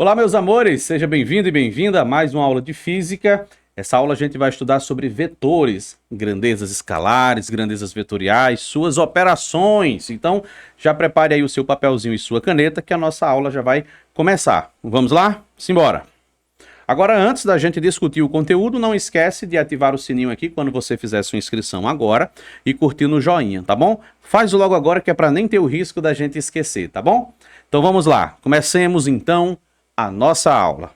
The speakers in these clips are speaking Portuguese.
Olá, meus amores, seja bem-vindo e bem-vinda a mais uma aula de física. Essa aula a gente vai estudar sobre vetores, grandezas escalares, grandezas vetoriais, suas operações. Então, já prepare aí o seu papelzinho e sua caneta que a nossa aula já vai começar. Vamos lá? Simbora! Agora, antes da gente discutir o conteúdo, não esquece de ativar o sininho aqui quando você fizer sua inscrição agora e curtir no joinha, tá bom? Faz logo agora que é para nem ter o risco da gente esquecer, tá bom? Então vamos lá, comecemos então a nossa aula.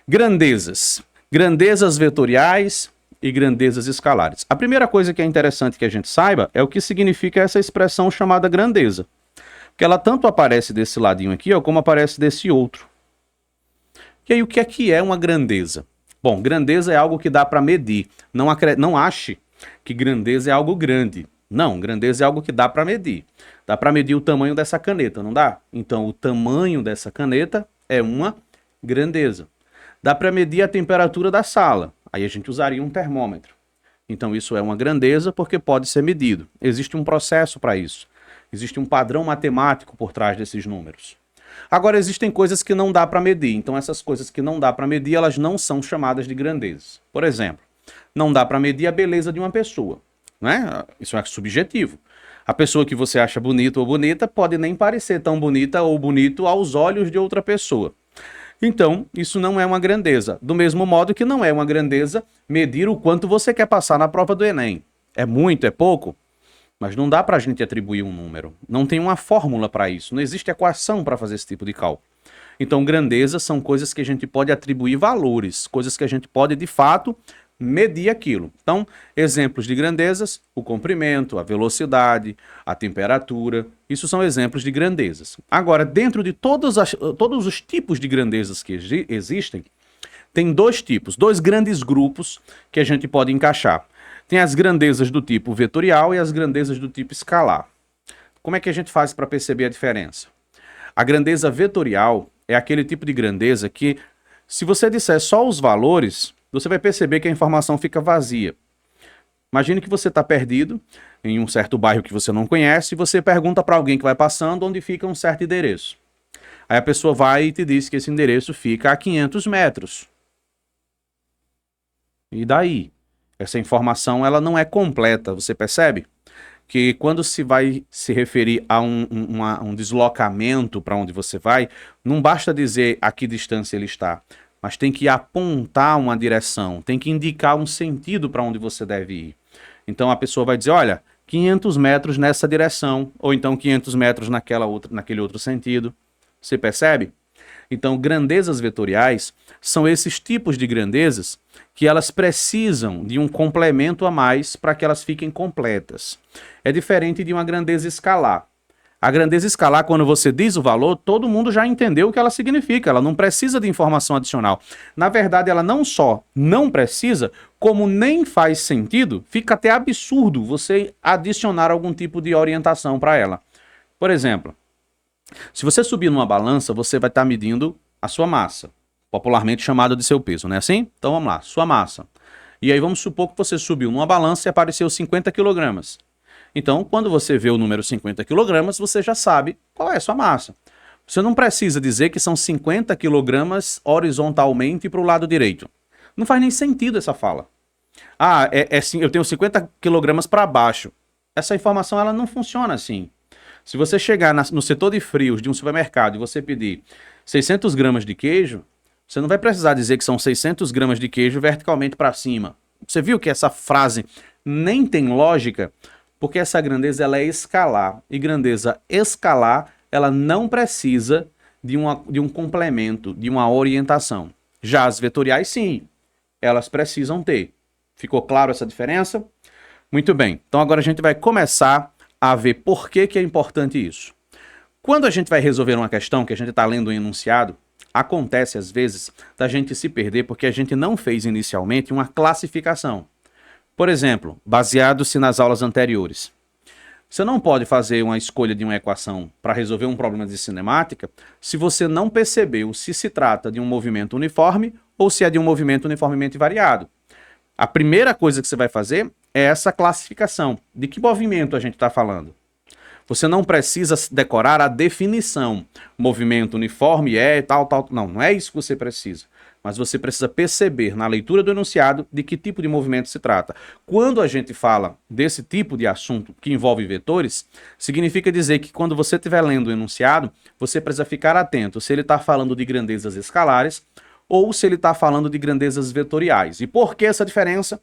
Grandezas. Grandezas vetoriais e grandezas escalares. A primeira coisa que é interessante que a gente saiba é o que significa essa expressão chamada grandeza. Porque ela tanto aparece desse ladinho aqui, ó, como aparece desse outro. E aí, o que é uma grandeza? Bom, grandeza é algo que dá para medir. Não ache que grandeza é algo grande. Não, grandeza é algo que dá para medir. Dá para medir o tamanho dessa caneta, não dá? Então, o tamanho dessa caneta é uma grandeza. Dá para medir a temperatura da sala. Aí a gente usaria um termômetro. Então, isso é uma grandeza porque pode ser medido. Existe um processo para isso. Existe um padrão matemático por trás desses números. Agora, existem coisas que não dá para medir. Então, essas coisas que não dá para medir, elas não são chamadas de grandezas. Por exemplo, não dá para medir a beleza de uma pessoa, né? Isso é subjetivo. A pessoa que você acha bonita ou bonita pode nem parecer tão bonita ou bonito aos olhos de outra pessoa. Então, isso não é uma grandeza. Do mesmo modo que não é uma grandeza medir o quanto você quer passar na prova do Enem. É muito, é pouco? Mas não dá para a gente atribuir um número. Não tem uma fórmula para isso. Não existe equação para fazer esse tipo de cálculo. Então, grandezas são coisas que a gente pode atribuir valores, coisas que a gente pode, de fato, medir aquilo. Então, exemplos de grandezas, o comprimento, a velocidade, a temperatura, isso são exemplos de grandezas. Agora, dentro de todos os tipos de grandezas que existem, tem dois tipos, dois grandes grupos que a gente pode encaixar. Tem as grandezas do tipo vetorial e as grandezas do tipo escalar. Como é que a gente faz para perceber a diferença? A grandeza vetorial é aquele tipo de grandeza que, se você disser só os valores, você vai perceber que a informação fica vazia. Imagine que você está perdido em um certo bairro que você não conhece e você pergunta para alguém que vai passando onde fica um certo endereço. Aí a pessoa vai e te diz que esse endereço fica a 500 metros. E daí? Essa informação ela não é completa, você percebe? Que quando se vai se referir a um deslocamento para onde você vai, não basta dizer a que distância ele está, mas tem que apontar uma direção, tem que indicar um sentido para onde você deve ir. Então a pessoa vai dizer, olha, 500 metros nessa direção, ou então 500 metros naquele outro sentido. Você percebe? Então, grandezas vetoriais são esses tipos de grandezas que elas precisam de um complemento a mais para que elas fiquem completas. É diferente de uma grandeza escalar. A grandeza escalar, quando você diz o valor, todo mundo já entendeu o que ela significa, ela não precisa de informação adicional. Na verdade, ela não só não precisa, como nem faz sentido, fica até absurdo você adicionar algum tipo de orientação para ela. Por exemplo, se você subir numa balança, você vai estar medindo a sua massa, popularmente chamada de seu peso, não é assim? Então vamos lá, sua massa. E aí vamos supor que você subiu numa balança e apareceu 50 kg. Então, quando você vê o número 50 kg, você já sabe qual é a sua massa. Você não precisa dizer que são 50 kg horizontalmente para o lado direito. Não faz nem sentido essa fala. Ah, eu tenho 50 kg para baixo. Essa informação ela não funciona assim. Se você chegar no setor de frios de um supermercado e você pedir 600 gramas de queijo, você não vai precisar dizer que são 600 gramas de queijo verticalmente para cima. Você viu que essa frase nem tem lógica? Porque essa grandeza ela é escalar. E grandeza escalar, ela não precisa de um complemento, de uma orientação. Já as vetoriais, sim, elas precisam ter. Ficou claro essa diferença? Muito bem, então agora a gente vai começar a ver por que é importante isso. Quando a gente vai resolver uma questão que a gente está lendo um enunciado, acontece às vezes da gente se perder porque a gente não fez inicialmente uma classificação. Por exemplo, baseado-se nas aulas anteriores. Você não pode fazer uma escolha de uma equação para resolver um problema de cinemática se você não percebeu se se trata de um movimento uniforme ou se é de um movimento uniformemente variado. A primeira coisa que você vai fazer é essa classificação. De que movimento a gente está falando? Você não precisa decorar a definição. Movimento uniforme é tal, tal. Não, não é isso que você precisa. Mas você precisa perceber na leitura do enunciado de que tipo de movimento se trata. Quando a gente fala desse tipo de assunto que envolve vetores, significa dizer que quando você estiver lendo o enunciado, você precisa ficar atento se ele está falando de grandezas escalares ou se ele está falando de grandezas vetoriais. E por que essa diferença?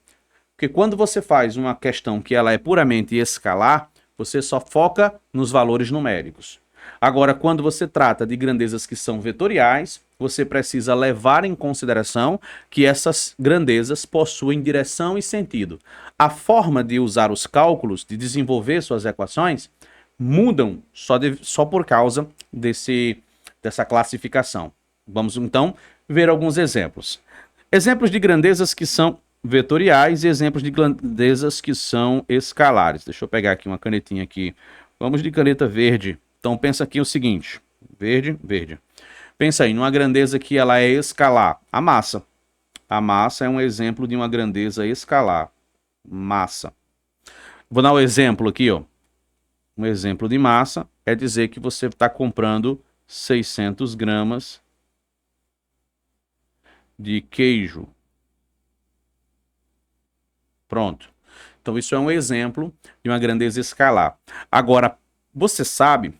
Porque quando você faz uma questão que ela é puramente escalar, você só foca nos valores numéricos. Agora, quando você trata de grandezas que são vetoriais, você precisa levar em consideração que essas grandezas possuem direção e sentido. A forma de usar os cálculos, de desenvolver suas equações, mudam só por causa dessa classificação. Vamos, então, ver alguns exemplos. Exemplos de grandezas que são vetoriais e exemplos de grandezas que são escalares. Deixa eu pegar aqui uma canetinha aqui. Vamos de caneta verde. Então pensa aqui o seguinte, verde, verde. Pensa aí, numa grandeza que ela é escalar, a massa. A massa é um exemplo de uma grandeza escalar, massa. Vou dar um exemplo aqui, ó. Um exemplo de massa é dizer que você está comprando 600 gramas de queijo. Pronto. Então isso é um exemplo de uma grandeza escalar. Agora, você sabe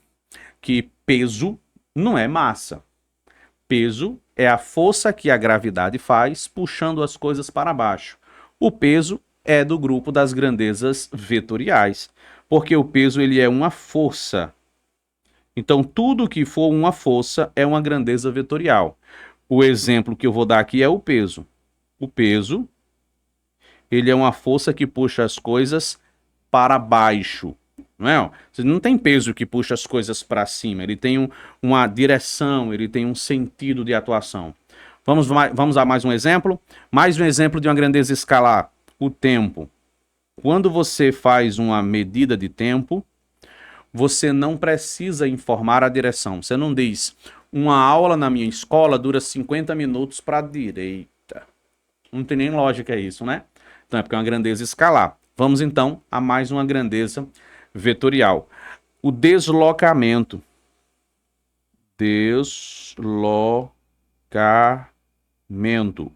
que peso não é massa. Peso é a força que a gravidade faz puxando as coisas para baixo. O peso é do grupo das grandezas vetoriais, porque o peso ele é uma força. Então tudo que for uma força é uma grandeza vetorial. O exemplo que eu vou dar aqui é o peso. O peso ele é uma força que puxa as coisas para baixo. Não é? Você não tem peso que puxa as coisas para cima, ele tem uma direção, ele tem um sentido de atuação. Vamos a mais um exemplo? Mais um exemplo de uma grandeza escalar, o tempo. Quando você faz uma medida de tempo, você não precisa informar a direção. Você não diz, uma aula na minha escola dura 50 minutos para a direita. Não tem nem lógica isso, né? Então é porque é uma grandeza escalar. Vamos então a mais uma grandeza vetorial. O deslocamento. Deslocamento.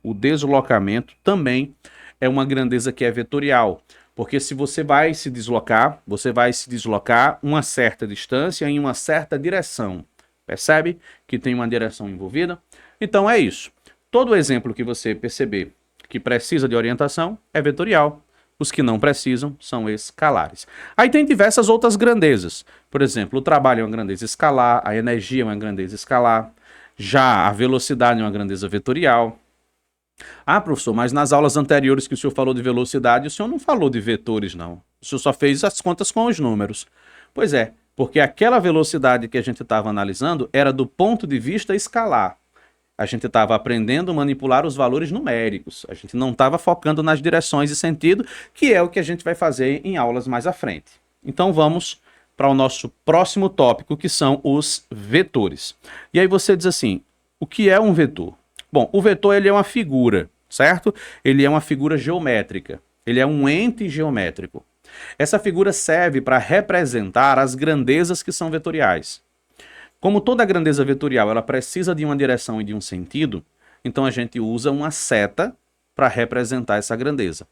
O deslocamento também é uma grandeza que é vetorial. Porque se você vai se deslocar uma certa distância em uma certa direção. Percebe que tem uma direção envolvida? Então é isso. Todo exemplo que você perceber que precisa de orientação é vetorial. Os que não precisam são escalares. Aí tem diversas outras grandezas. Por exemplo, o trabalho é uma grandeza escalar, a energia é uma grandeza escalar, já a velocidade é uma grandeza vetorial. Ah, professor, mas nas aulas anteriores que o senhor falou de velocidade, o senhor não falou de vetores, não. O senhor só fez as contas com os números. Pois é, porque aquela velocidade que a gente estava analisando era do ponto de vista escalar. A gente estava aprendendo a manipular os valores numéricos. A gente não estava focando nas direções e sentido, que é o que a gente vai fazer em aulas mais à frente. Então vamos para o nosso próximo tópico, que são os vetores. E aí você diz assim, o que é um vetor? Bom, o vetor ele é uma figura, certo? Ele é uma figura geométrica. Ele é um ente geométrico. Essa figura serve para representar as grandezas que são vetoriais. Como toda grandeza vetorial ela precisa de uma direção e de um sentido, então a gente usa uma seta para representar essa grandeza.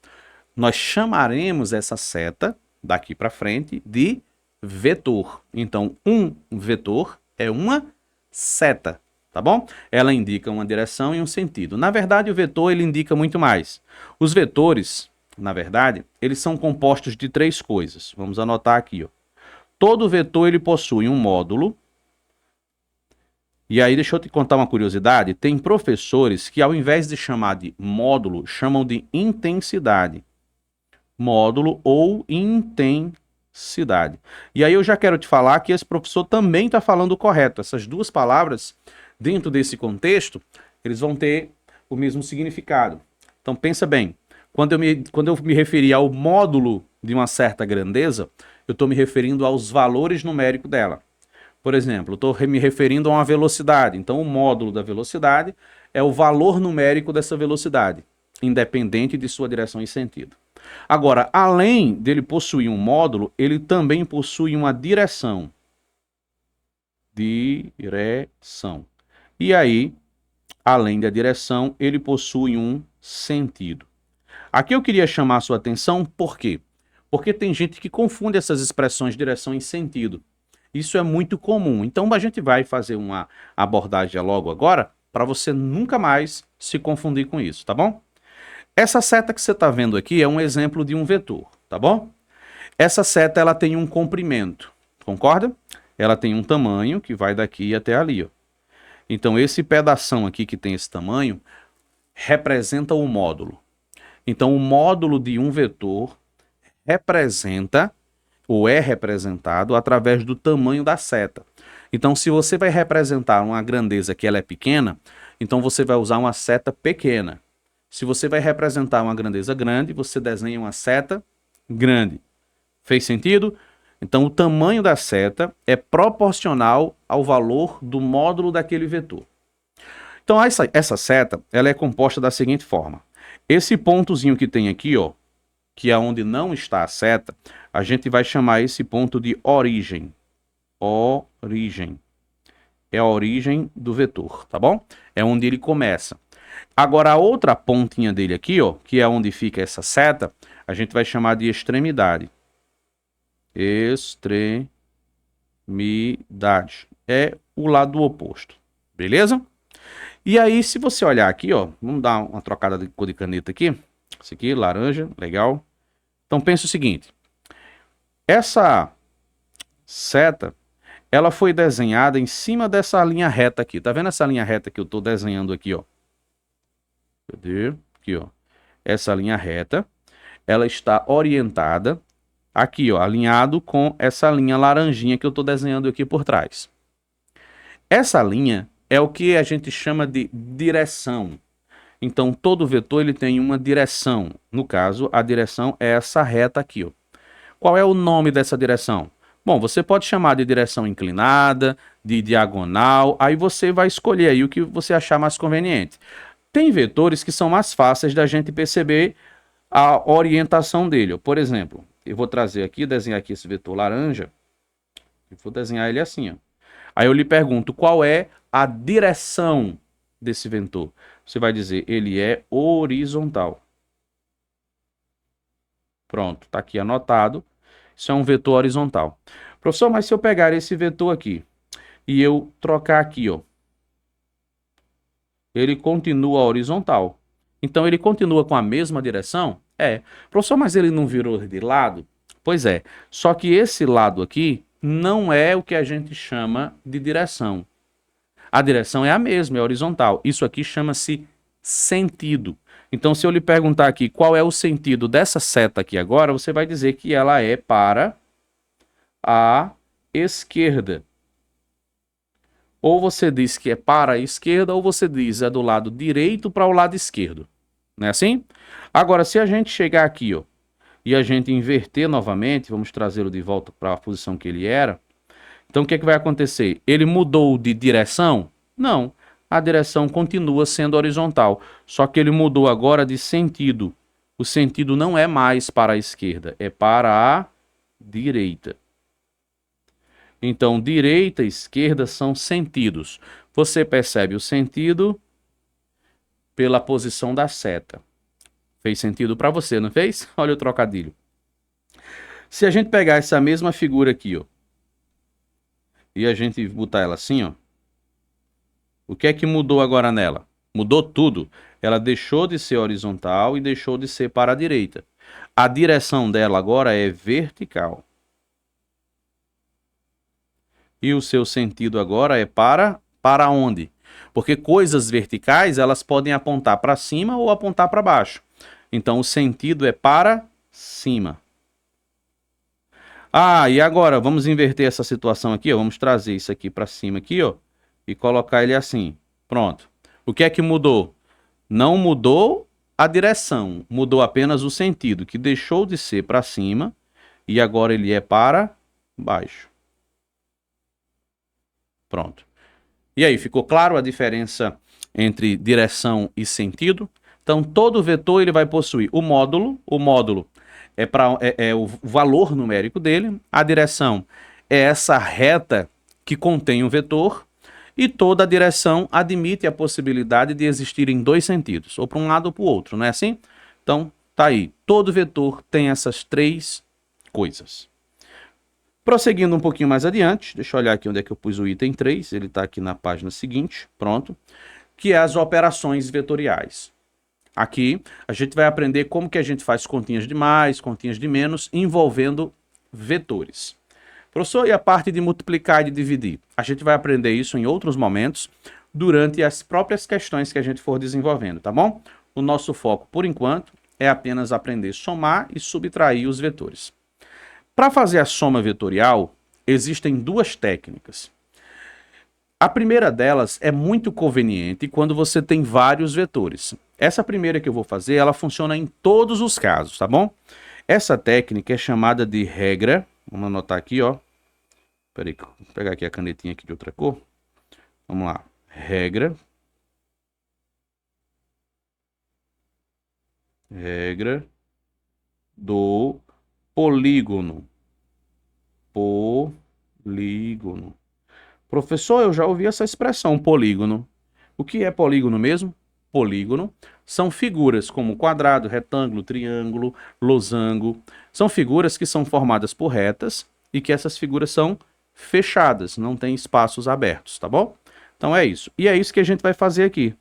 Nós chamaremos essa seta, daqui para frente, de vetor. Então, um vetor é uma seta, tá bom? Ela indica uma direção e um sentido. Na verdade, o vetor ele indica muito mais. Os vetores, na verdade, eles são compostos de três coisas. Vamos anotar aqui, ó. Todo vetor ele possui um módulo. E aí, deixa eu te contar uma curiosidade. Tem professores que, ao invés de chamar de módulo, chamam de intensidade. Módulo ou intensidade. E aí eu já quero te falar que esse professor também está falando o correto. Essas duas palavras, dentro desse contexto, eles vão ter o mesmo significado. Então pensa bem, quando eu me referi ao módulo de uma certa grandeza, eu estou me referindo aos valores numéricos dela. Por exemplo, estou me referindo a uma velocidade. Então o módulo da velocidade é o valor numérico dessa velocidade, independente de sua direção e sentido. Agora, além dele possuir um módulo, ele também possui uma direção. Direção. E aí, além da direção, ele possui um sentido. Aqui eu queria chamar a sua atenção, por quê? Porque tem gente que confunde essas expressões direção e sentido. Isso é muito comum. Então a gente vai fazer uma abordagem logo agora para você nunca mais se confundir com isso, tá bom? Essa seta que você está vendo aqui é um exemplo de um vetor, tá bom? Essa seta ela tem um comprimento, concorda? Ela tem um tamanho que vai daqui até ali, ó. Então esse pedação aqui que tem esse tamanho representa o módulo. Então o módulo de um vetor representa ou é representado através do tamanho da seta. Então se você vai representar uma grandeza que ela é pequena, então você vai usar uma seta pequena. Se você vai representar uma grandeza grande, você desenha uma seta grande. Fez sentido? Então o tamanho da seta é proporcional ao valor do módulo daquele vetor. Então essa seta ela é composta da seguinte forma. Esse pontozinho que tem aqui, ó, que é onde não está a seta, a gente vai chamar esse ponto de origem. Origem. É a origem do vetor, tá bom? É onde ele começa. Agora a outra pontinha dele aqui, ó, que é onde fica essa seta, a gente vai chamar de extremidade. Extremidade. É o lado oposto. Beleza? E aí, se você olhar aqui, ó, vamos dar uma trocada de cor de caneta aqui. Esse aqui, laranja, legal. Então pensa o seguinte. Essa seta, ela foi desenhada em cima dessa linha reta aqui. Tá vendo essa linha reta que eu tô desenhando aqui, ó? Cadê? Aqui, ó. Essa linha reta, ela está orientada aqui, ó, alinhado com essa linha laranjinha que eu tô desenhando aqui por trás. Essa linha é o que a gente chama de direção. Então, todo vetor ele tem uma direção. No caso, a direção é essa reta aqui, ó. Qual é o nome dessa direção? Bom, você pode chamar de direção inclinada, de diagonal, aí você vai escolher aí o que você achar mais conveniente. Tem vetores que são mais fáceis da gente perceber a orientação dele. Por exemplo, eu vou trazer aqui, desenhar aqui esse vetor laranja, e vou desenhar ele assim, ó. Aí eu lhe pergunto, qual é a direção desse vetor? Você vai dizer, ele é horizontal. Pronto, está aqui anotado. Isso é um vetor horizontal. Professor, mas se eu pegar esse vetor aqui e eu trocar aqui, ó, ele continua horizontal. Então ele continua com a mesma direção? É. Professor, mas ele não virou de lado? Pois é. Só que esse lado aqui não é o que a gente chama de direção. A direção é a mesma, é horizontal. Isso aqui chama-se sentido. Então, se eu lhe perguntar aqui qual é o sentido dessa seta aqui agora, você vai dizer que ela é para a esquerda. Ou você diz que é para a esquerda, ou você diz é do lado direito para o lado esquerdo. Não é assim? Agora, se a gente chegar aqui, ó, e a gente inverter novamente, vamos trazê-lo de volta para a posição que ele era. Então, o que é que vai acontecer? Ele mudou de direção? Não. A direção continua sendo horizontal, só que ele mudou agora de sentido. O sentido não é mais para a esquerda, é para a direita. Então, direita e esquerda são sentidos. Você percebe o sentido pela posição da seta. Fez sentido para você, não fez? Olha o trocadilho. Se a gente pegar essa mesma figura aqui, ó, e a gente botar ela assim, ó, o que é que mudou agora nela? Mudou tudo. Ela deixou de ser horizontal e deixou de ser para a direita. A direção dela agora é vertical. E o seu sentido agora é para onde? Porque coisas verticais, elas podem apontar para cima ou apontar para baixo. Então, o sentido é para cima. Ah, e agora, vamos inverter essa situação aqui, ó. Vamos trazer isso aqui para cima aqui, ó, e colocar ele assim. Pronto. O que é que mudou? Não mudou a direção, mudou apenas o sentido, que deixou de ser para cima e agora ele é para baixo. Pronto. E aí, ficou claro a diferença entre direção e sentido? Então, todo vetor ele vai possuir o módulo é o valor numérico dele, a direção é essa reta que contém o vetor, e toda a direção admite a possibilidade de existir em dois sentidos, ou para um lado ou para o outro, não é assim? Então, tá aí, todo vetor tem essas três coisas. Prosseguindo um pouquinho mais adiante, deixa eu olhar aqui onde é que eu pus o item 3, ele está aqui na página seguinte, pronto, que é as operações vetoriais. Aqui a gente vai aprender como que a gente faz continhas de mais, continhas de menos, envolvendo vetores. Professor, e a parte de multiplicar e de dividir? A gente vai aprender isso em outros momentos, durante as próprias questões que a gente for desenvolvendo, tá bom? O nosso foco, por enquanto, é apenas aprender a somar e subtrair os vetores. Para fazer a soma vetorial, existem duas técnicas. A primeira delas é muito conveniente quando você tem vários vetores. Essa primeira que eu vou fazer, ela funciona em todos os casos, tá bom? Essa técnica é chamada de regra. Vamos anotar aqui, ó. Peraí, vou pegar aqui a canetinha aqui de outra cor. Vamos lá. Regra do polígono. Polígono. Professor, eu já ouvi essa expressão, polígono. O que é polígono mesmo? Polígono são figuras como quadrado, retângulo, triângulo, losango. São figuras que são formadas por retas e que essas figuras são fechadas, não tem espaços abertos, tá bom? Então é isso. E é isso que a gente vai fazer aqui.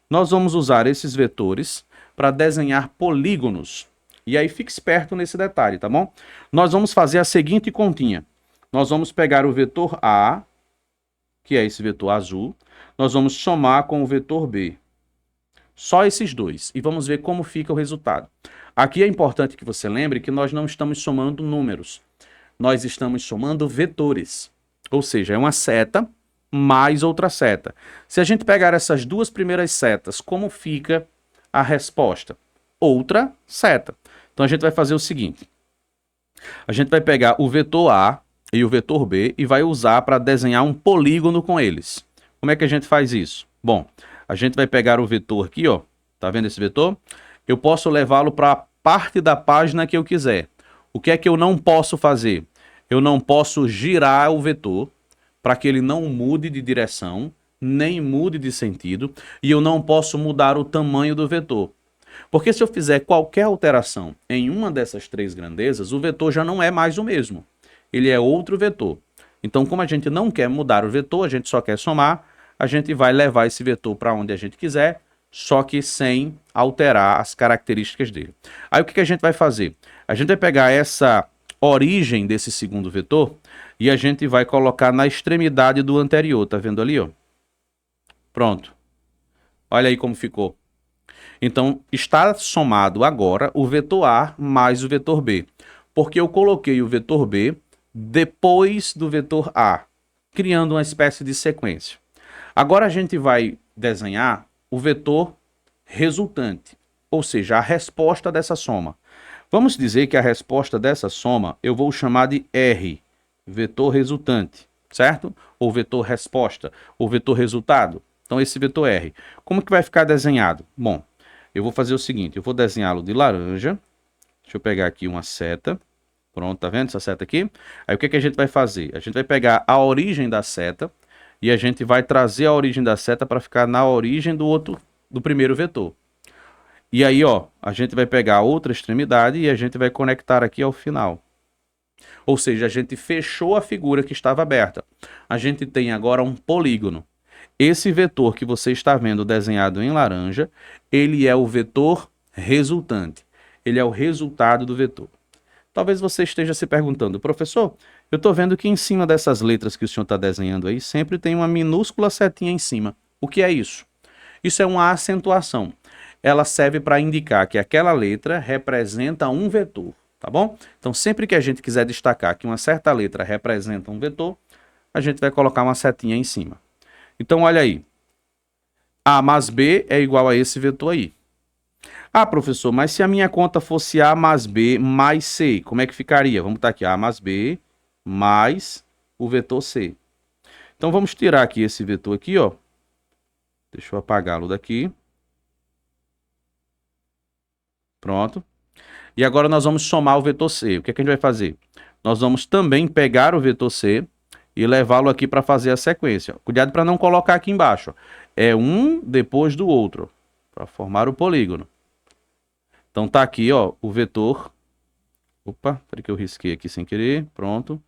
Nós vamos usar esses vetores para desenhar polígonos. E aí fique esperto nesse detalhe, tá bom? Nós vamos fazer a seguinte continha. Nós vamos pegar o vetor A, que é esse vetor azul, nós vamos somar com o vetor B. Só esses dois. E vamos ver como fica o resultado. Aqui é importante que você lembre que nós não estamos somando números. Nós estamos somando vetores. Ou seja, é uma seta mais outra seta. Se a gente pegar essas duas primeiras setas, como fica a resposta? Outra seta. Então a gente vai fazer o seguinte. A gente vai pegar o vetor A e o vetor B e vai usar para desenhar um polígono com eles. Como é que a gente faz isso? Bom, a gente vai pegar o vetor aqui, ó. Tá vendo esse vetor? Eu posso levá-lo para a parte da página que eu quiser. O que é que eu não posso fazer? Eu não posso girar o vetor para que ele não mude de direção, nem mude de sentido, e eu não posso mudar o tamanho do vetor. Porque se eu fizer qualquer alteração em uma dessas três grandezas, o vetor já não é mais o mesmo. Ele é outro vetor. Então, como a gente não quer mudar o vetor, a gente só quer somar, a gente vai levar esse vetor para onde a gente quiser, só que sem alterar as características dele. Aí o que a gente vai fazer? A gente vai pegar essa origem desse segundo vetor e a gente vai colocar na extremidade do anterior. Tá vendo ali, ó? Pronto. Olha aí como ficou. Então, está somado agora o vetor A mais o vetor B. Porque eu coloquei o vetor B depois do vetor A, criando uma espécie de sequência. Agora a gente vai desenhar o vetor resultante, ou seja, a resposta dessa soma. Vamos dizer que a resposta dessa soma eu vou chamar de R, vetor resultante, certo? Ou vetor resposta, ou vetor resultado. Então esse vetor R. Como que vai ficar desenhado? Bom, eu vou fazer o seguinte, eu vou desenhá-lo de laranja. Deixa eu pegar aqui uma seta. Pronto, tá vendo essa seta aqui? Aí o que a gente vai fazer? A gente vai pegar a origem da seta e a gente vai trazer a origem da seta para ficar na origem do primeiro vetor. E aí, ó, a gente vai pegar a outra extremidade e a gente vai conectar aqui ao final. Ou seja, a gente fechou a figura que estava aberta. A gente tem agora um polígono. Esse vetor que você está vendo desenhado em laranja, ele é o vetor resultante. Ele é o resultado do vetor. Talvez você esteja se perguntando, professor, eu estou vendo que em cima dessas letras que o senhor está desenhando aí, sempre tem uma minúscula setinha em cima. O que é isso? Isso é uma acentuação. Ela serve para indicar que aquela letra representa um vetor, tá bom? Então, sempre que a gente quiser destacar que uma certa letra representa um vetor, a gente vai colocar uma setinha em cima. Então, olha aí. A mais B é igual a esse vetor aí. Ah, professor, mas se a minha conta fosse A mais B mais C, como é que ficaria? Vamos botar aqui A mais B mais o vetor C. Então, vamos tirar aqui esse vetor aqui, ó. Deixa eu apagá-lo daqui. Pronto. E agora nós vamos somar o vetor C. O que é que a gente vai fazer? Nós vamos também pegar o vetor C e levá-lo aqui para fazer a sequência. Cuidado para não colocar aqui embaixo. É um depois do outro, para formar o polígono. Então tá aqui, ó, o vetor. Opa, peraí que eu risquei aqui sem querer. Pronto.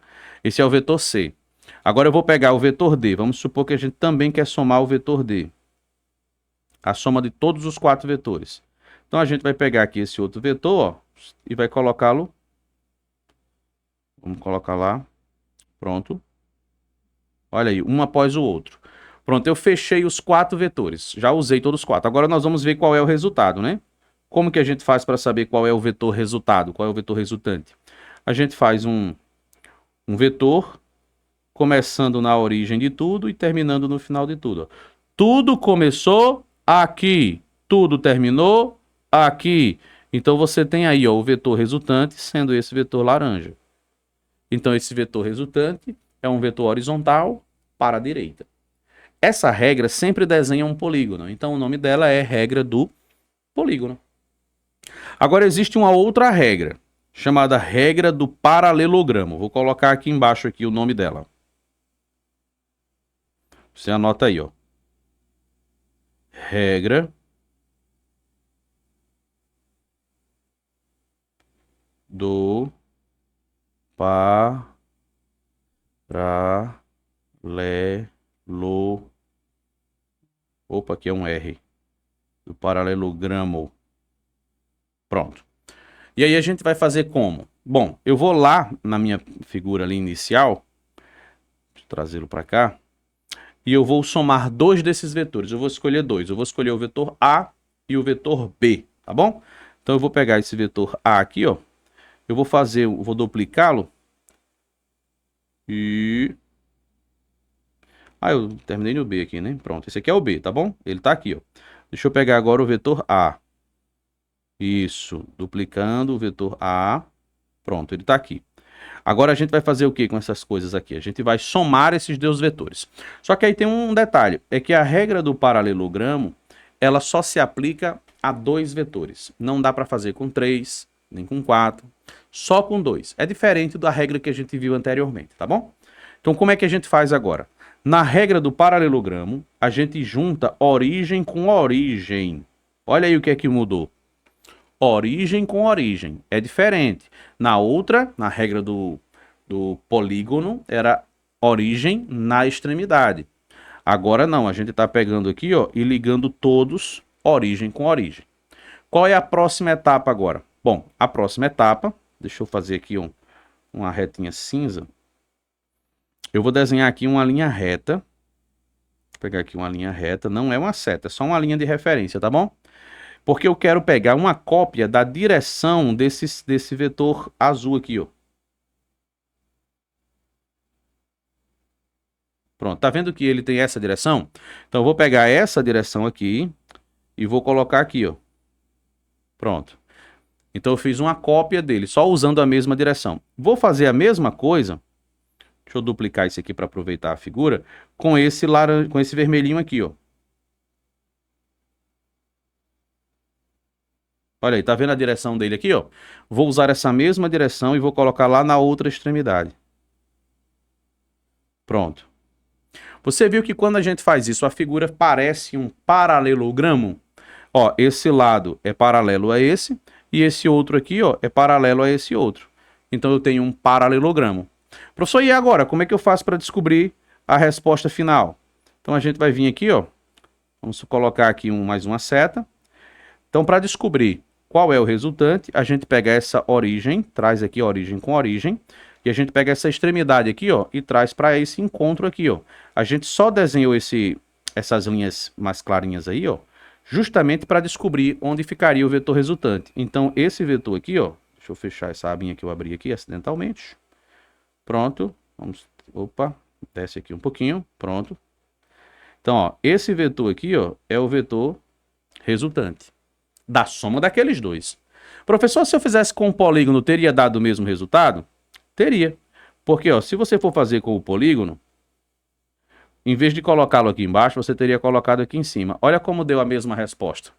Esse é o vetor C. Agora eu vou pegar o vetor D. Vamos supor que a gente também quer somar o vetor D. A soma de todos os 4 vetores. Então a gente vai pegar aqui esse outro vetor, ó, e vai colocá-lo. Vamos colocar lá. Pronto. Olha aí, um após o outro. Pronto, eu fechei os 4 vetores. Já usei todos os 4. Agora nós vamos ver qual é o resultado, né? Como que a gente faz para saber qual é o vetor resultado, qual é o vetor resultante? A gente faz um vetor começando na origem de tudo e terminando no final de tudo. Ó. Tudo começou aqui, tudo terminou aqui. Então você tem aí, ó, o vetor resultante sendo esse vetor laranja. Então esse vetor resultante é um vetor horizontal para a direita. Essa regra sempre desenha um polígono. Então o nome dela é regra do polígono. Agora existe uma outra regra, chamada regra do paralelogramo. Vou colocar aqui embaixo aqui o nome dela. Você anota aí, ó. Regra do paralelo. Opa, aqui é um R. Do paralelogramo. Pronto. E aí a gente vai fazer como? Bom, eu vou lá na minha figura ali inicial, deixa eu trazê-lo para cá, e eu vou somar 2 desses vetores. Eu vou escolher 2. Eu vou escolher o vetor A e o vetor B, tá bom? Então eu vou pegar esse vetor A aqui, ó. Eu vou duplicá-lo. E... eu terminei no B aqui, né? Pronto, esse aqui é o B, tá bom? Ele tá aqui, ó. Deixa eu pegar agora o vetor A. Isso, duplicando o vetor A. Pronto, ele tá aqui. Agora a gente vai fazer o que com essas coisas aqui? A gente vai somar esses 2 vetores. Só que aí tem um detalhe, é que a regra do paralelogramo, ela só se aplica a 2 vetores. Não dá para fazer com 3, nem com 4, só com 2. É diferente da regra que a gente viu anteriormente, tá bom? Então como é que a gente faz agora? Na regra do paralelogramo, a gente junta origem com origem. Olha aí o que é que mudou. Origem com origem. É diferente. Na outra, na regra do polígono, era origem na extremidade. Agora não, a gente está pegando aqui, ó, e ligando todos origem com origem. Qual é a próxima etapa agora? Bom, a próxima etapa, deixa eu fazer aqui uma retinha cinza. Eu vou desenhar aqui uma linha reta. Vou pegar aqui uma linha reta, não é uma seta, é só uma linha de referência, tá bom? Porque eu quero pegar uma cópia da direção desse vetor azul aqui, ó. Pronto, tá vendo que ele tem essa direção? Então eu vou pegar essa direção aqui e vou colocar aqui, ó. Pronto. Então eu fiz uma cópia dele, só usando a mesma direção. Vou fazer a mesma coisa, deixa eu duplicar isso aqui para aproveitar a figura, com esse vermelhinho aqui, ó. Olha aí, tá vendo a direção dele aqui, ó? Vou usar essa mesma direção e vou colocar lá na outra extremidade. Pronto. Você viu que quando a gente faz isso, a figura parece um paralelogramo? Ó, esse lado é paralelo a esse, e esse outro aqui, ó, é paralelo a esse outro. Então eu tenho um paralelogramo. Professor, e agora? Como é que eu faço para descobrir a resposta final? Então a gente vai vir aqui, ó. Vamos colocar aqui mais uma seta. Então, para descobrir qual é o resultante, a gente pega essa origem, traz aqui origem com origem, e a gente pega essa extremidade aqui, ó, e traz para esse encontro aqui, ó. A gente só desenhou essas linhas mais clarinhas aí, ó, justamente para descobrir onde ficaria o vetor resultante. Então, esse vetor aqui, ó, deixa eu fechar essa abinha que eu abri aqui acidentalmente. Pronto, opa, desce aqui um pouquinho, pronto. Então, ó, esse vetor aqui, ó, é o vetor resultante da soma daqueles 2. Professor, se eu fizesse com o polígono, teria dado o mesmo resultado? Teria. Porque, ó, se você for fazer com o polígono, em vez de colocá-lo aqui embaixo, você teria colocado aqui em cima. Olha como deu a mesma resposta.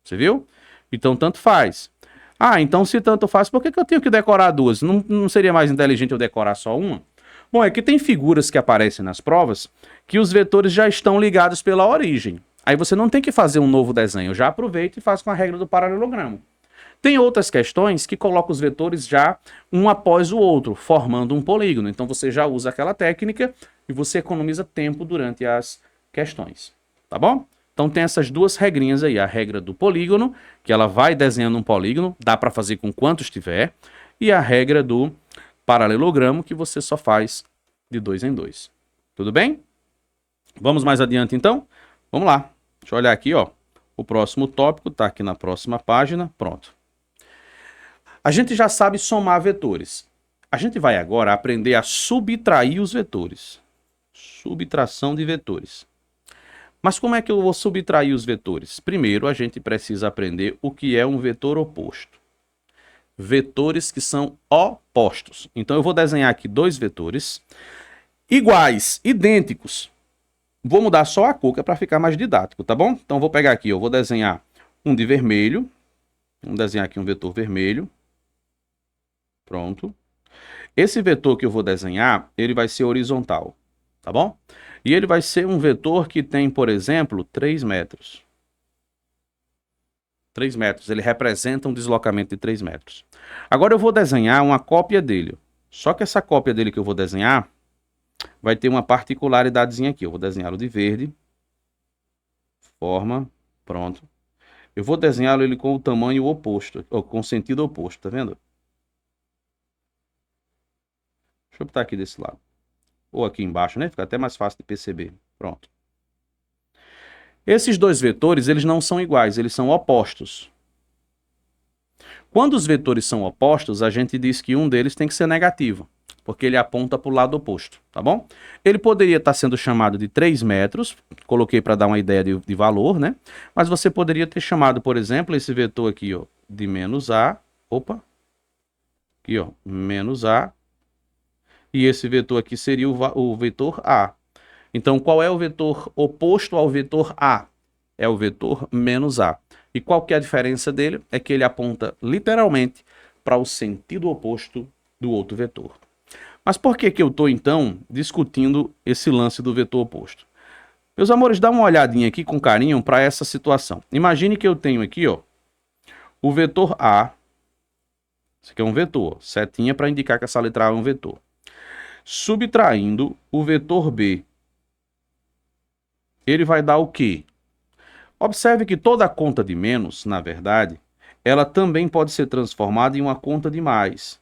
Você viu? Então, tanto faz. Ah, então se tanto faz, por que eu tenho que decorar duas? Não seria mais inteligente eu decorar só uma? Bom, é que tem figuras que aparecem nas provas que os vetores já estão ligados pela origem. Aí você não tem que fazer um novo desenho, eu já aproveito e faço com a regra do paralelogramo. Tem outras questões que colocam os vetores já um após o outro, formando um polígono. Então você já usa aquela técnica e você economiza tempo durante as questões, tá bom? Então tem essas duas regrinhas aí, a regra do polígono, que ela vai desenhando um polígono, dá para fazer com quantos tiver, e a regra do paralelogramo, que você só faz de 2 em 2. Tudo bem? Vamos mais adiante então? Vamos lá. Deixa eu olhar aqui, ó. O próximo tópico está aqui na próxima página. Pronto. A gente já sabe somar vetores. A gente vai agora aprender a subtrair os vetores. Subtração de vetores. Mas como é que eu vou subtrair os vetores? Primeiro, a gente precisa aprender o que é um vetor oposto. Vetores que são opostos. Então, eu vou desenhar aqui dois vetores iguais, idênticos. Vou mudar só a cor, que é para ficar mais didático, tá bom? Então, vou pegar aqui, eu vou desenhar um de vermelho. Vamos desenhar aqui um vetor vermelho. Pronto. Esse vetor que eu vou desenhar, ele vai ser horizontal, tá bom? E ele vai ser um vetor que tem, por exemplo, 3 metros. 3 metros, ele representa um deslocamento de 3 metros. Agora eu vou desenhar uma cópia dele. Só que essa cópia dele que eu vou desenhar vai ter uma particularidadezinha aqui. Eu vou desenhá-lo de verde. Forma, pronto. Eu vou desenhá-lo ele com o tamanho oposto, ou com o sentido oposto, tá vendo? Deixa eu botar aqui desse lado. Ou aqui embaixo, né? Fica até mais fácil de perceber. Pronto. Esses dois vetores, eles não são iguais, eles são opostos. Quando os vetores são opostos, a gente diz que um deles tem que ser negativo, porque ele aponta para o lado oposto, tá bom? Ele poderia estar sendo chamado de 3 metros, coloquei para dar uma ideia de valor, né? Mas você poderia ter chamado, por exemplo, esse vetor aqui, ó, de menos A, opa, aqui, ó, menos A, e esse vetor aqui seria o vetor A. Então, qual é o vetor oposto ao vetor A? É o vetor menos A. E qual que é a diferença dele? É que ele aponta literalmente para o sentido oposto do outro vetor. Mas por que eu estou, então, discutindo esse lance do vetor oposto? Meus amores, dá uma olhadinha aqui com carinho para essa situação. Imagine que eu tenho aqui, ó, o vetor A. Isso aqui é um vetor, setinha para indicar que essa letra A é um vetor. Subtraindo o vetor B. Ele vai dar o quê? Observe que toda conta de menos, na verdade, ela também pode ser transformada em uma conta de mais.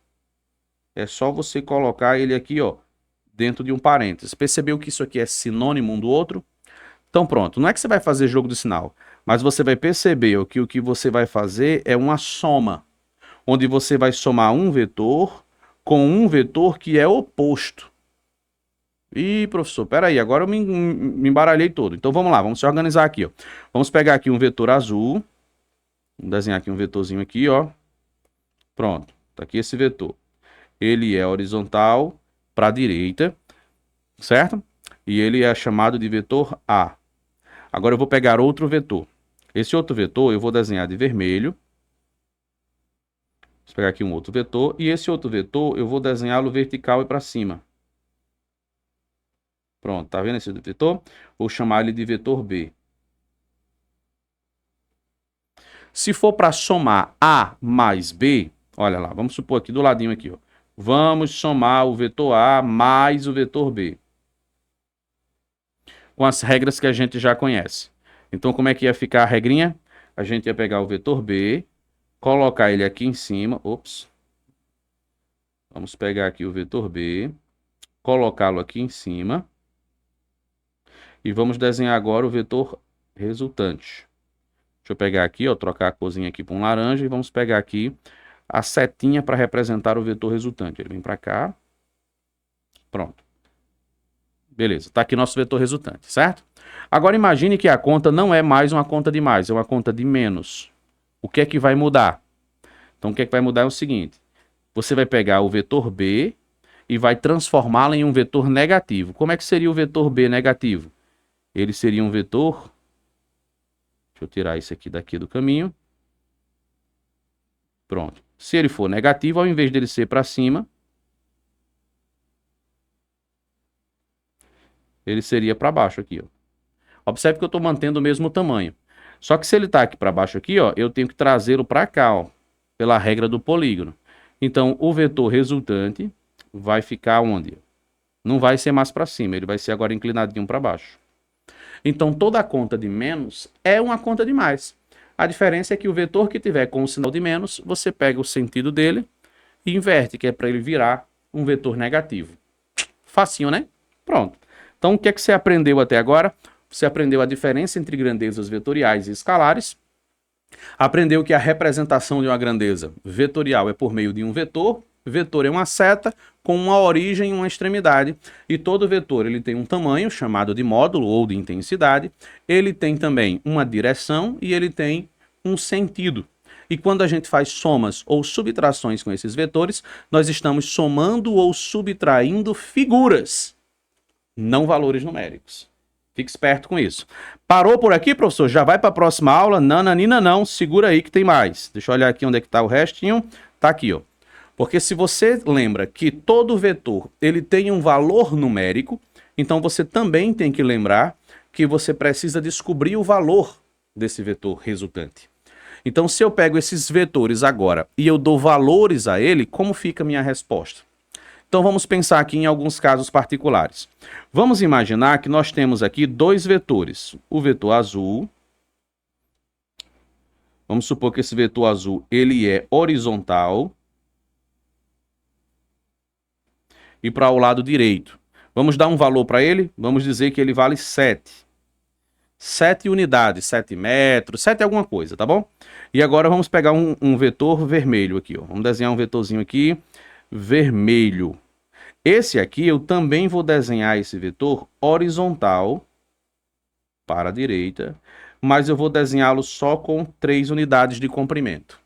É só você colocar ele aqui, ó, dentro de um parênteses. Percebeu que isso aqui é sinônimo um do outro? Então pronto, não é que você vai fazer jogo de sinal, mas você vai perceber que o que você vai fazer é uma soma, onde você vai somar um vetor com um vetor que é oposto. Ih, professor, peraí, agora eu me embaralhei todo. Então vamos lá, vamos se organizar aqui, ó. Vamos pegar aqui um vetor azul. Vamos desenhar aqui um vetorzinho aqui, ó. Pronto, tá aqui esse vetor. Ele é horizontal para a direita, certo? E ele é chamado de vetor A. Agora eu vou pegar outro vetor. Esse outro vetor eu vou desenhar de vermelho. Vou pegar aqui um outro vetor. E esse outro vetor eu vou desenhá-lo vertical e para cima. Pronto, tá vendo esse vetor? Vou chamar ele de vetor B. Se for para somar A mais B, olha lá, vamos supor aqui do ladinho aqui, ó. Vamos somar o vetor A mais o vetor B. Com as regras que a gente já conhece. Então, como é que ia ficar a regrinha? A gente ia pegar o vetor B, colocar ele aqui em cima. Ops. Vamos pegar aqui o vetor B, colocá-lo aqui em cima. E vamos desenhar agora o vetor resultante. Deixa eu pegar aqui, ó, trocar a corzinha aqui para um laranja e vamos pegar aqui a setinha para representar o vetor resultante. Ele vem para cá. Pronto. Beleza, está aqui nosso vetor resultante, certo? Agora imagine que a conta não é mais uma conta de mais, é uma conta de menos. O que é que vai mudar? Então o que é que vai mudar é o seguinte. Você vai pegar o vetor B e vai transformá-lo em um vetor negativo. Como é que seria o vetor B negativo? Ele seria um vetor... Deixa eu tirar isso aqui daqui do caminho. Pronto. Se ele for negativo, ao invés dele ser para cima, ele seria para baixo aqui, ó. Observe que eu estou mantendo o mesmo tamanho. Só que se ele está aqui para baixo aqui, ó, eu tenho que trazê-lo para cá, ó, pela regra do polígono. Então, o vetor resultante vai ficar onde? Não vai ser mais para cima, ele vai ser agora inclinadinho para baixo. Então, toda conta de menos é uma conta de mais. A diferença é que o vetor que tiver com o sinal de menos, você pega o sentido dele e inverte, que é para ele virar um vetor negativo. Facinho, né? Pronto. Então, o que é que você aprendeu até agora? Você aprendeu a diferença entre grandezas vetoriais e escalares. Aprendeu que a representação de uma grandeza vetorial é por meio de um vetor. Vetor é uma seta com uma origem e uma extremidade. E todo vetor ele tem um tamanho chamado de módulo ou de intensidade. Ele tem também uma direção e ele tem um sentido. E quando a gente faz somas ou subtrações com esses vetores, nós estamos somando ou subtraindo figuras, não valores numéricos. Fique esperto com isso. Parou por aqui, professor? Já vai para a próxima aula? Nananina não, segura aí que tem mais. Deixa eu olhar aqui onde é que está o restinho. Tá aqui, ó. Porque se você lembra que todo vetor ele tem um valor numérico, então você também tem que lembrar que você precisa descobrir o valor desse vetor resultante. Então, se eu pego esses vetores agora e eu dou valores a ele, como fica a minha resposta? Então, vamos pensar aqui em alguns casos particulares. Vamos imaginar que nós temos aqui dois vetores. O vetor azul. Vamos supor que esse vetor azul ele é horizontal. E para o lado direito. Vamos dar um valor para ele? Vamos dizer que ele vale 7. 7 unidades, 7 metros, 7 alguma coisa, tá bom? E agora vamos pegar um vetor vermelho aqui, ó. Vamos desenhar um vetorzinho aqui, vermelho. Esse aqui eu também vou desenhar esse vetor horizontal para a direita, mas eu vou desenhá-lo só com 3 unidades de comprimento.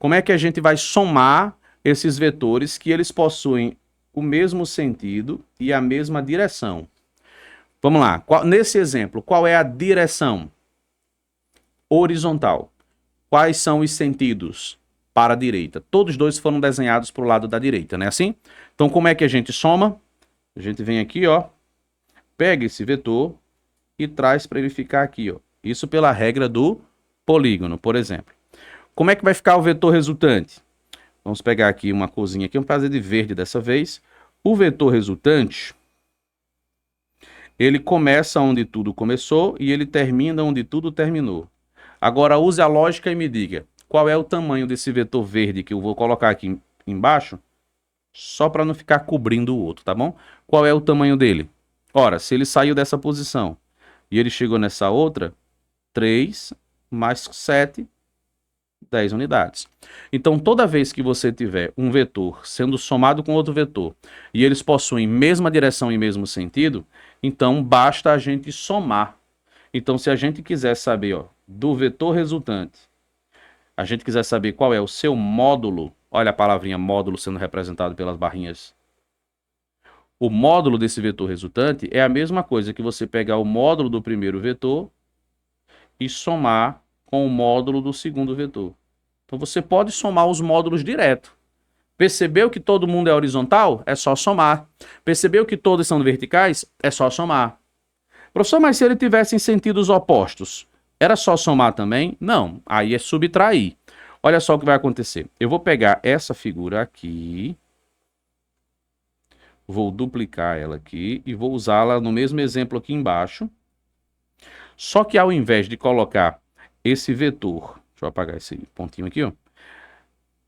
Como é que a gente vai somar esses vetores que eles possuem o mesmo sentido e a mesma direção? Vamos lá. Nesse exemplo, qual é a direção? Horizontal. Quais são os sentidos? Para a direita. Todos dois foram desenhados para o lado da direita, não é assim? Então, como é que a gente soma? A gente vem aqui, ó, pega esse vetor e traz para ele ficar aqui, ó. Isso pela regra do polígono, por exemplo. Como é que vai ficar o vetor resultante? Vamos pegar aqui uma corzinha aqui, vamos fazer de verde dessa vez. O vetor resultante, ele começa onde tudo começou e ele termina onde tudo terminou. Agora use a lógica e me diga, qual é o tamanho desse vetor verde que eu vou colocar aqui embaixo? Só para não ficar cobrindo o outro, tá bom? Qual é o tamanho dele? Ora, se ele saiu dessa posição e ele chegou nessa outra, 3 mais 7, 10 unidades. Então, toda vez que você tiver um vetor sendo somado com outro vetor e eles possuem mesma direção e mesmo sentido, então basta a gente somar. Então, se a gente quiser saber, ó, do vetor resultante, a gente quiser saber qual é o seu módulo, olha a palavrinha módulo sendo representado pelas barrinhas. O módulo desse vetor resultante é a mesma coisa que você pegar o módulo do primeiro vetor e somar com o módulo do segundo vetor. Então você pode somar os módulos direto. Percebeu que todo mundo é horizontal? É só somar. Percebeu que todos são verticais? É só somar. Professor, mas se ele tivesse em sentidos opostos, era só somar também? Não, aí é subtrair. Olha só o que vai acontecer. Eu vou pegar essa figura aqui, vou duplicar ela aqui e vou usá-la no mesmo exemplo aqui embaixo. Só que ao invés de colocar esse vetor, deixa eu apagar esse pontinho aqui, ó.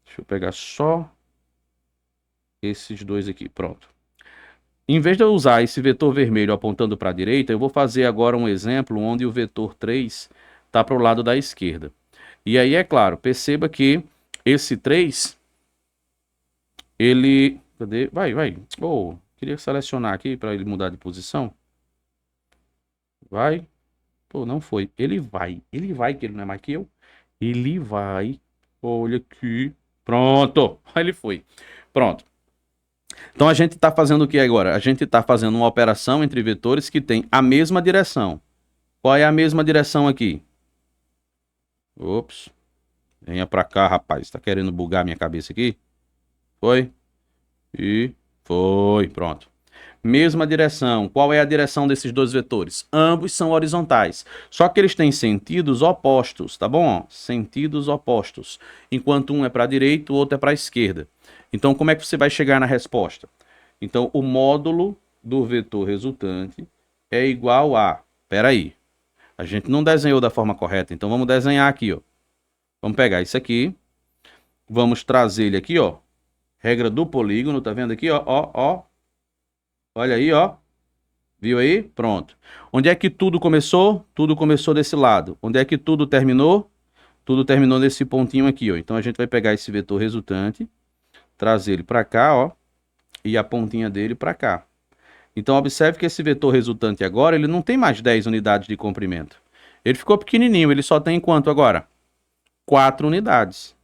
Deixa eu pegar só esses dois aqui, pronto. Em vez de eu usar esse vetor vermelho apontando para a direita, eu vou fazer agora um exemplo onde o vetor 3 está para o lado da esquerda. E aí, é claro, perceba que esse 3, ele... Cadê? Vai. Oh, queria selecionar aqui para ele mudar de posição. Vai. Pô, não foi. Ele vai, que ele não é mais que eu. Ele vai. Olha aqui. Pronto. Ele foi. Pronto. Então a gente está fazendo o que agora? A gente está fazendo uma operação entre vetores que tem a mesma direção. Qual é a mesma direção aqui? Ops. Venha pra cá, rapaz. Tá querendo bugar minha cabeça aqui? Foi? E foi. Pronto. Mesma direção. Qual é a direção desses dois vetores? Ambos são horizontais. Só que eles têm sentidos opostos, tá bom? Sentidos opostos. Enquanto um é para a direita, o outro é para a esquerda. Então, como é que você vai chegar na resposta? Então, o módulo do vetor resultante é igual a... Espera aí. A gente não desenhou da forma correta, então vamos desenhar aqui, ó. Vamos pegar isso aqui. Vamos trazer ele aqui, ó. Regra do polígono, tá vendo aqui, ó, ó, ó. Olha aí, ó. Viu aí? Pronto. Onde é que tudo começou? Tudo começou desse lado. Onde é que tudo terminou? Tudo terminou nesse pontinho aqui, ó. Então a gente vai pegar esse vetor resultante, trazer ele para cá, ó, e a pontinha dele para cá. Então observe que esse vetor resultante agora, ele não tem mais 10 unidades de comprimento. Ele ficou pequenininho, ele só tem quanto agora? 4 unidades.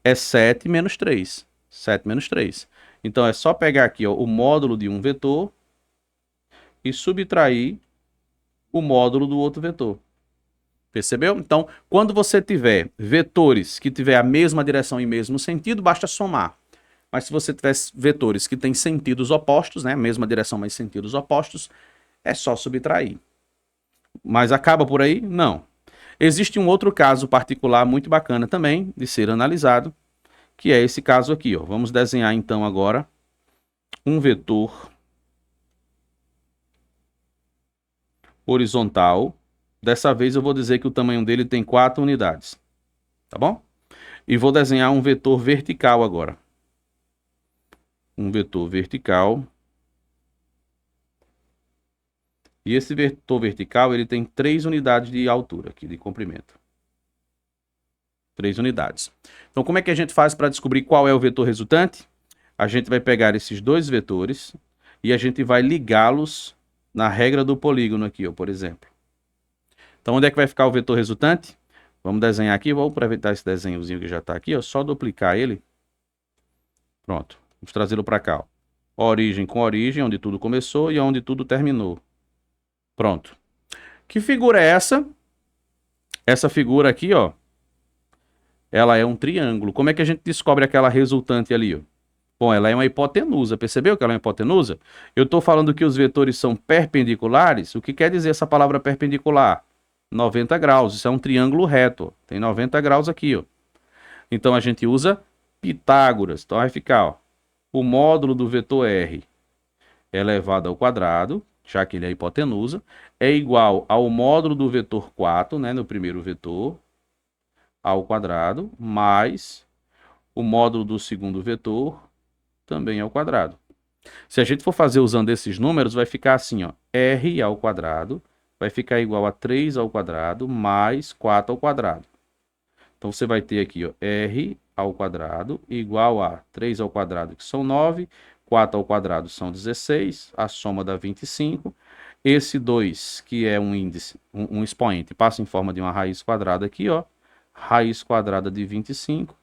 É 7 menos 3. 7 menos 3. Então é só pegar aqui, ó, o módulo de um vetor e subtrair o módulo do outro vetor. Percebeu? Então, quando você tiver vetores que tiver a mesma direção e mesmo sentido, basta somar. Mas se você tiver vetores que têm sentidos opostos, né, mesma direção, mas sentidos opostos, é só subtrair. Mas acaba por aí? Não. Existe um outro caso particular muito bacana também de ser analisado, que é esse caso aqui, ó. Vamos desenhar então agora um vetor horizontal. Dessa vez eu vou dizer que o tamanho dele tem 4 unidades, tá bom? E vou desenhar um vetor vertical agora. Um vetor vertical. E esse vetor vertical, ele tem 3 unidades de altura aqui, de comprimento. 3 unidades. Então, como é que a gente faz para descobrir qual é o vetor resultante? A gente vai pegar esses dois vetores e a gente vai ligá-los na regra do polígono aqui, ó, por exemplo. Então, onde é que vai ficar o vetor resultante? Vamos desenhar aqui, vou aproveitar esse desenhozinho que já está aqui, ó, só duplicar ele. Pronto, vamos trazê-lo para cá, ó. Origem com origem, onde tudo começou e onde tudo terminou. Pronto. Que figura é essa? Essa figura aqui, ó, ela é um triângulo. Como é que a gente descobre aquela resultante ali, ó? Bom, ela é uma hipotenusa. Percebeu que ela é uma hipotenusa? Eu estou falando que os vetores são perpendiculares. O que quer dizer essa palavra perpendicular? 90 graus. Isso é um triângulo reto. Tem 90 graus aqui, ó. Então a gente usa Pitágoras. Então vai ficar, ó, o módulo do vetor R elevado ao quadrado, já que ele é hipotenusa, é igual ao módulo do vetor 4, né, no primeiro vetor, ao quadrado, mais o módulo do segundo vetor, também ao quadrado. Se a gente for fazer usando esses números, vai ficar assim, ó, R ao quadrado vai ficar igual a 3 ao quadrado mais 4 ao quadrado. Então, você vai ter aqui, ó, R ao quadrado igual a 3 ao quadrado, que são 9, 4 ao quadrado são 16, a soma dá 25. Esse 2, que é um índice, um expoente, passa em forma de uma raiz quadrada aqui, ó, raiz quadrada de 25,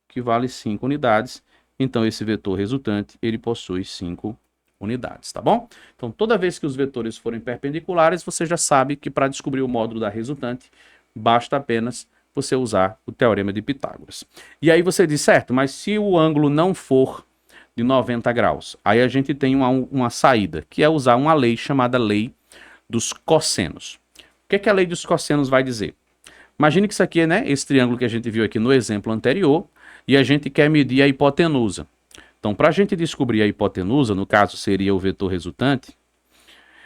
que vale 5 unidades. Então, esse vetor resultante, ele possui 5 unidades, tá bom? Então, toda vez que os vetores forem perpendiculares, você já sabe que para descobrir o módulo da resultante, basta apenas você usar o teorema de Pitágoras. E aí você diz, certo, mas se o ângulo não for de 90 graus, aí a gente tem uma saída, que é usar uma lei chamada lei dos cossenos. O que é que a lei dos cossenos vai dizer? Imagine que isso aqui é, né, esse triângulo que a gente viu aqui no exemplo anterior, e a gente quer medir a hipotenusa. Então, para a gente descobrir a hipotenusa, no caso seria o vetor resultante,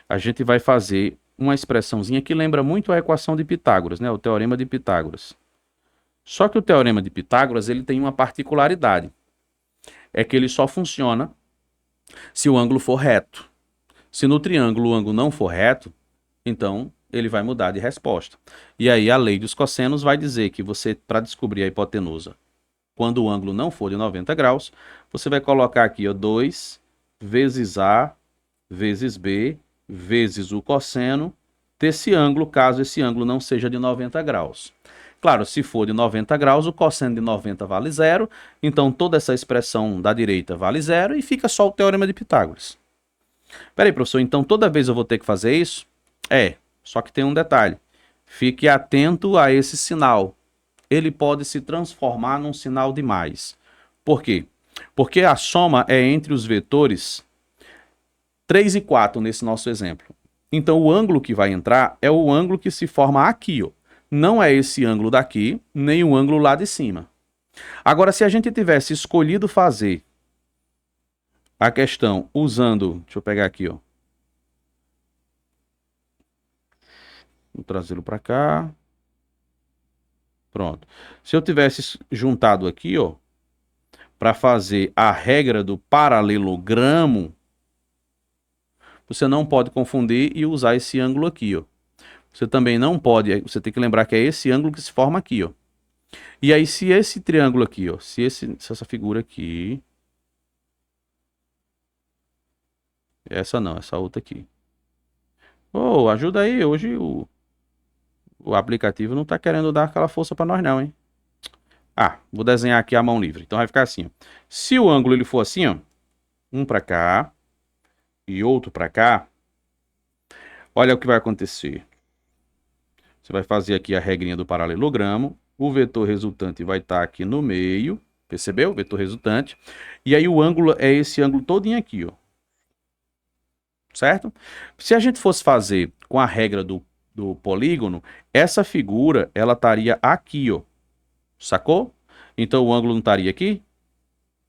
a gente vai fazer uma expressãozinha que lembra muito a equação de Pitágoras, né, o teorema de Pitágoras. Só que o teorema de Pitágoras, ele tem uma particularidade. É que ele só funciona se o ângulo for reto. Se no triângulo o ângulo não for reto, então ele vai mudar de resposta. E aí a lei dos cossenos vai dizer que você, para descobrir a hipotenusa, quando o ângulo não for de 90 graus, você vai colocar aqui, ó, 2 vezes A vezes B vezes o cosseno desse ângulo, caso esse ângulo não seja de 90 graus. Claro, se for de 90 graus, o cosseno de 90 vale 0, então toda essa expressão da direita vale 0 e fica só o teorema de Pitágoras. Peraí, professor, então toda vez eu vou ter que fazer isso? É, só que tem um detalhe. Fique atento a esse sinal. ele pode se transformar num sinal de mais. Por quê? Porque a soma é entre os vetores 3 e 4 nesse nosso exemplo. Então o ângulo que vai entrar é o ângulo que se forma aqui, ó. Não é esse ângulo daqui, nem o ângulo lá de cima. Agora, se a gente tivesse escolhido fazer a questão usando... Deixa eu pegar aqui, ó. Vou trazê-lo para cá. Pronto. Se eu tivesse juntado aqui, ó, para fazer a regra do paralelogramo, você não pode confundir e usar esse ângulo aqui, ó. Você também não pode, você tem que lembrar que é esse ângulo que se forma aqui, ó. E aí, se esse triângulo aqui, ó, se essa figura aqui... Essa não, essa outra aqui. Oh, ajuda aí, hoje o aplicativo não tá querendo dar aquela força para nós não, hein? Ah, vou desenhar aqui a mão livre. Então vai ficar assim, ó. Se o ângulo ele for assim, ó, um para cá e outro para cá, olha o que vai acontecer. Você vai fazer aqui a regrinha do paralelogramo, o vetor resultante vai estar aqui no meio, percebeu? O vetor resultante. E aí o ângulo é esse ângulo todinho aqui, ó. Certo? Se a gente fosse fazer com a regra do polígono, essa figura, ela estaria aqui, ó. Sacou? Então o ângulo não estaria aqui?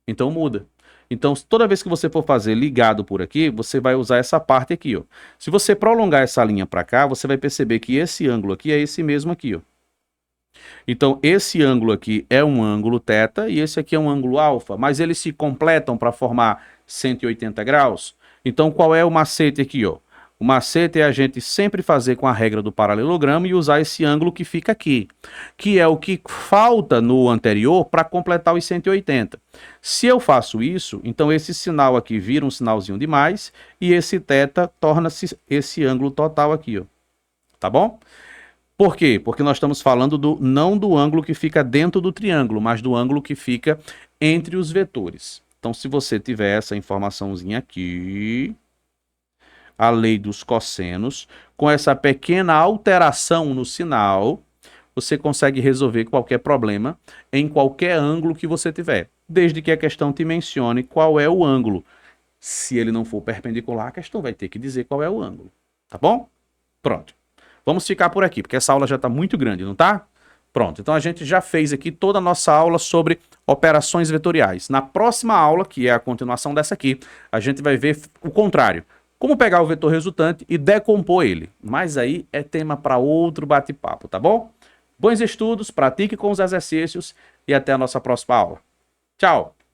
Então muda. Então toda vez que você for fazer ligado por aqui, você vai usar essa parte aqui, ó. Se você prolongar essa linha para cá, você vai perceber que esse ângulo aqui é esse mesmo aqui, ó. Então esse ângulo aqui é um ângulo θ e esse aqui é um ângulo alfa, mas eles se completam para formar 180 graus. Então qual é o macete aqui, ó? O macete é a gente sempre fazer com a regra do paralelogramo e usar esse ângulo que fica aqui, que é o que falta no anterior para completar os 180. Se eu faço isso, então esse sinal aqui vira um sinalzinho de mais e esse θ torna-se esse ângulo total aqui, ó. Tá bom? Por quê? Porque nós estamos falando não do ângulo que fica dentro do triângulo, mas do ângulo que fica entre os vetores. Então, se você tiver essa informaçãozinha aqui, a lei dos cossenos, com essa pequena alteração no sinal, você consegue resolver qualquer problema em qualquer ângulo que você tiver, desde que a questão te mencione qual é o ângulo. Se ele não for perpendicular, a questão vai ter que dizer qual é o ângulo. Tá bom? Pronto. Vamos ficar por aqui, porque essa aula já está muito grande, não tá? Pronto, então a gente já fez aqui toda a nossa aula sobre operações vetoriais. Na próxima aula, que é a continuação dessa aqui, a gente vai ver o contrário. Como pegar o vetor resultante e decompor ele. Mas aí é tema para outro bate-papo, tá bom? Bons estudos, pratique com os exercícios e até a nossa próxima aula. Tchau!